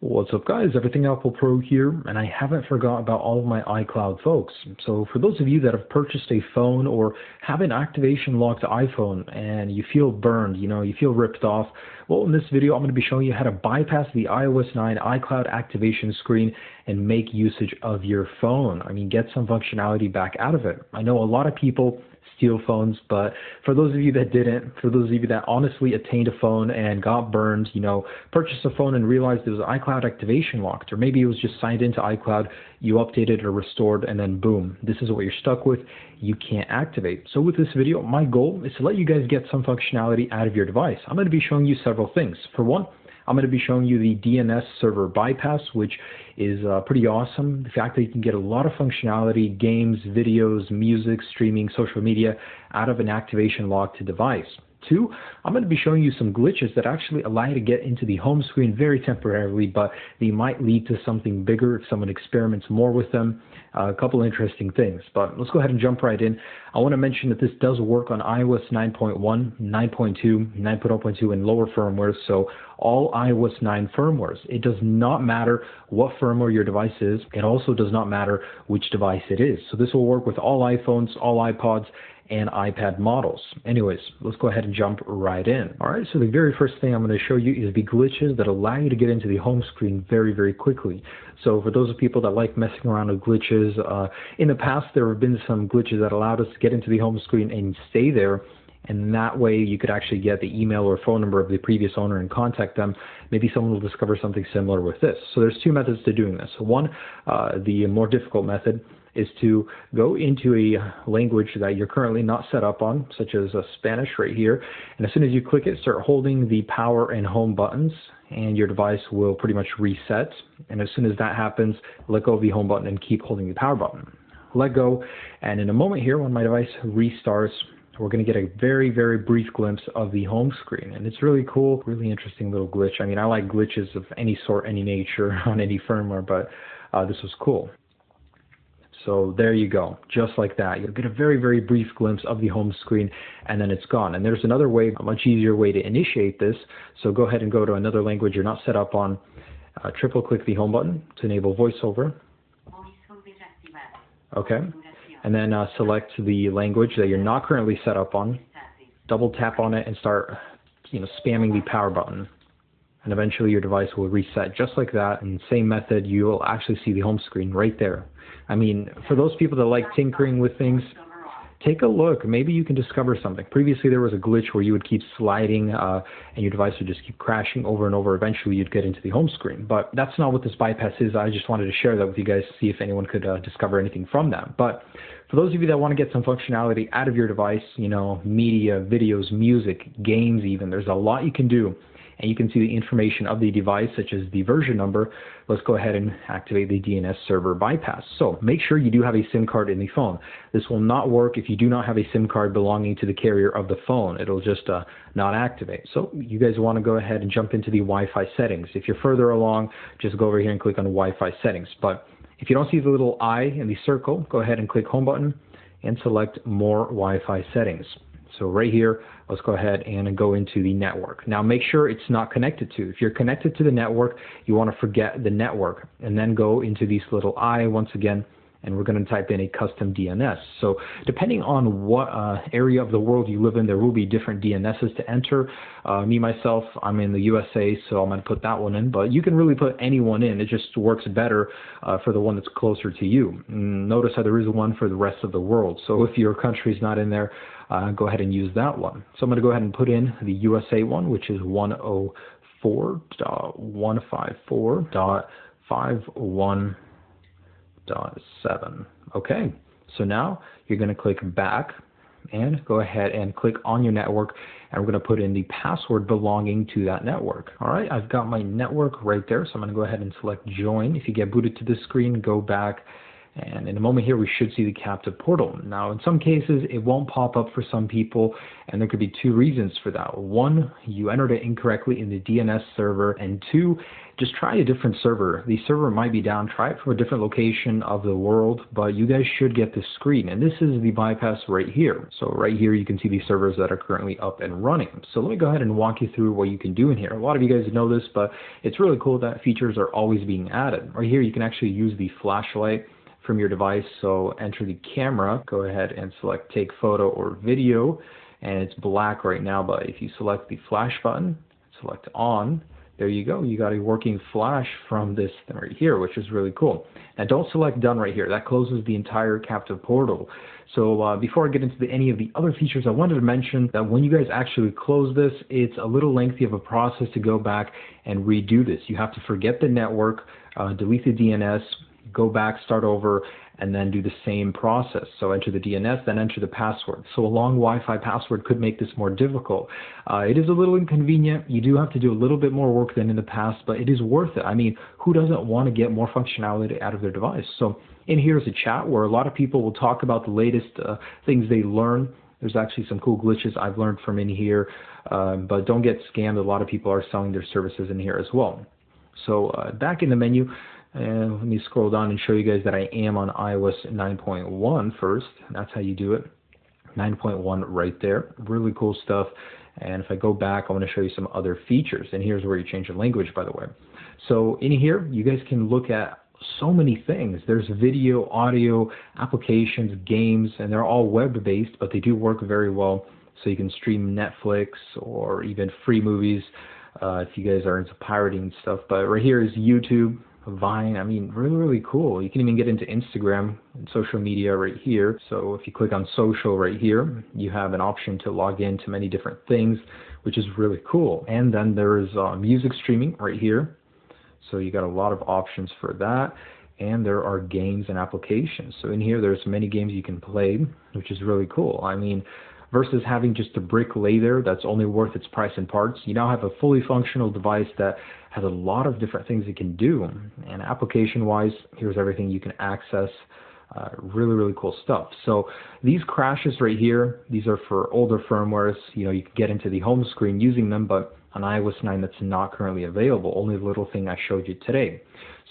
What's up guys, Everything Apple Pro here, and I haven't forgot about all of my iCloud folks. So for those of you that have purchased a phone or have an activation locked iPhone and you feel burned, you feel ripped off, well, in this video I'm going to be showing you how to bypass the iOS 9 iCloud activation screen and make usage of your phone. Get some functionality back out of it. I know a lot of people steal phones, but for those of you that didn't, for those of you that honestly attained a phone and got burned, purchased a phone and realized it was iCloud activation locked, or maybe it was just signed into iCloud, you updated or restored, and then boom, this is what you're stuck with. You can't activate. So with this video, my goal is to let you guys get some functionality out of your device. I'm going to be showing you several things. For one, I'm going to be showing you the DNS server bypass, which is pretty awesome. The fact that you can get a lot of functionality, games, videos, music, streaming, social media out of an activation locked device. Two, I'm going to be showing you some glitches that actually allow you to get into the home screen very temporarily, but they might lead to something bigger if someone experiments more with them. A couple interesting things, but let's go ahead and jump right in. I want to mention that this does work on iOS 9.1, 9.2, 9.0.2, and lower firmwares, so all iOS 9 firmwares. It does not matter what firmware your device is. It also does not matter which device it is. So this will work with all iPhones, all iPods, and iPad models. Anyways, let's go ahead and jump right in. Alright, so the very first thing I'm going to show you is the glitches that allow you to get into the home screen very, very quickly. So for those of people that like messing around with glitches, in the past there have been some glitches that allowed us to get into the home screen and stay there, and that way you could actually get the email or phone number of the previous owner and contact them. Maybe someone will discover something similar with this. So there's two methods to doing this. One, the more difficult method, is to go into a language that you're currently not set up on, such as Spanish right here, and as soon as you click it, start holding the power and home buttons, and your device will pretty much reset. And as soon as that happens, let go of the home button and keep holding the power button. Let go, and in a moment here, when my device restarts, we're going to get a very, very brief glimpse of the home screen. And it's really cool, really interesting little glitch. I like glitches of any sort, any nature, on any firmware, but this was cool. So there you go, just like that. You'll get a very, very brief glimpse of the home screen, and then it's gone. And there's another way, a much easier way to initiate this. So go ahead and go to another language you're not set up on. Triple click the home button to enable voiceover. Okay. And then select the language that you're not currently set up on. Double tap on it and start, spamming the power button. And eventually your device will reset just like that. And same method, you will actually see the home screen right there. For those people that like tinkering with things, take a look. Maybe you can discover something. Previously there was a glitch where you would keep sliding and your device would just keep crashing over and over. Eventually you'd get into the home screen. But that's not what this bypass is. I just wanted to share that with you guys to see if anyone could discover anything from that. But for those of you that want to get some functionality out of your device, media, videos, music, games even, there's a lot you can do. And you can see the information of the device, such as the version number. Let's go ahead and activate the DNS server bypass. So make sure you do have a SIM card in the phone. This will not work if you do not have a SIM card belonging to the carrier of the phone. It'll just not activate. So you guys want to go ahead and jump into the Wi-Fi settings. If you're further along, just go over here and click on Wi-Fi settings. But if you don't see the little I in the circle, go ahead and click home button and select more Wi-Fi settings. So right here, let's go ahead and go into the network. Now make sure it's not connected to. If you're connected to the network, you want to forget the network and then go into this little I once again, and we're going to type in a custom DNS. So depending on what area of the world you live in, there will be different DNSs to enter. Myself, I'm in the USA, so I'm going to put that one in, but you can really put any one in. It just works better for the one that's closer to you. Notice how there is one for the rest of the world. So if your country's not in there, go ahead and use that one. So I'm going to go ahead and put in the USA one, which is 104.154.51.7. Okay, so now you're going to click back and go ahead and click on your network, and we're going to put in the password belonging to that network. All right, I've got my network right there, so I'm going to go ahead and select join. If you get booted to this screen, go back, and in a moment here we should see the captive portal. Now in some cases it won't pop up for some people, and there could be two reasons for that. One, you entered it incorrectly in the DNS server, and two, just try a different server. The server might be down. Try it from a different location of the world, but you guys should get this screen. And this is the bypass right here. So right here, you can see the servers that are currently up and running. So let me go ahead and walk you through what you can do in here. A lot of you guys know this, but it's really cool that features are always being added. Right here, you can actually use the flashlight from your device. So enter the camera, go ahead and select take photo or video, and it's black right now, but if you select the flash button, select on, there you go. You got a working flash from this thing right here, which is really cool. Now don't select done right here. That closes the entire captive portal. So before I get into any of the other features, I wanted to mention that when you guys actually close this, it's a little lengthy of a process to go back and redo this. You have to forget the network, delete the DNS, go back, start over, and then do the same process. So enter the DNS, then enter the password. So a long Wi-Fi password could make this more difficult. It is a little inconvenient. You do have to do a little bit more work than in the past, but it is worth it. I mean, who doesn't want to get more functionality out of their device? So in here is a chat where a lot of people will talk about the latest things they learn. There's actually some cool glitches I've learned from in here, but don't get scammed. A lot of people are selling their services in here as well. So back in the menu, and let me scroll down and show you guys that I am on iOS 9.1 first. That's how you do it. 9.1 right there. Really cool stuff. And if I go back, I want to show you some other features. And here's where you change the language, by the way. So in here, you guys can look at so many things. There's video, audio, applications, games, and they're all web-based, but they do work very well. So you can stream Netflix or even free movies if you guys are into pirating and stuff. But right here is YouTube, Vine. I mean, really, really cool. You can even get into Instagram and social media right here. So if you click on social right here, you have an option to log in to many different things, which is really cool. And then there's music streaming right here. So you got a lot of options for that. And there are games and applications. So in here, there's many games you can play, which is really cool. I mean, versus having just a brick lay there that's only worth its price in parts, you now have a fully functional device that has a lot of different things it can do. And application-wise, here's everything you can access. Really, really cool stuff. So these crashes right here, these are for older firmwares. You know, you can get into the home screen using them, but on iOS 9, that's not currently available. Only the little thing I showed you today.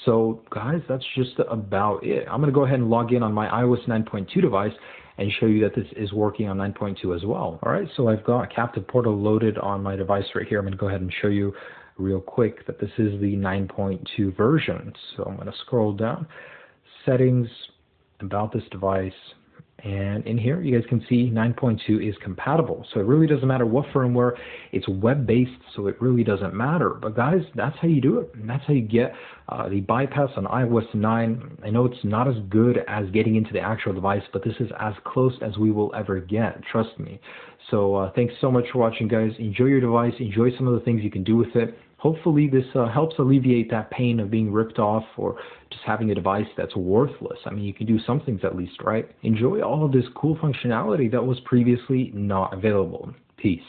So guys, that's just about it. I'm going to go ahead and log in on my iOS 9.2 device and show you that this is working on 9.2 as well. All right, so I've got Captive Portal loaded on my device right here. I'm going to go ahead and show you real quick that this is the 9.2 version. So I'm going to scroll down, settings, about this device, and in here you guys can see 9.2 is compatible. So it really doesn't matter what firmware. It's web-based, so it really doesn't matter. But guys, that's how you do it. And that's how you get the bypass on iOS 9. I know it's not as good as getting into the actual device, but this is as close as we will ever get. Trust me. So thanks so much for watching, guys. Enjoy your device. Enjoy some of the things you can do with it. Hopefully this helps alleviate that pain of being ripped off or just having a device that's worthless. I mean, you can do some things at least, right? Enjoy all of this cool functionality that was previously not available. Peace.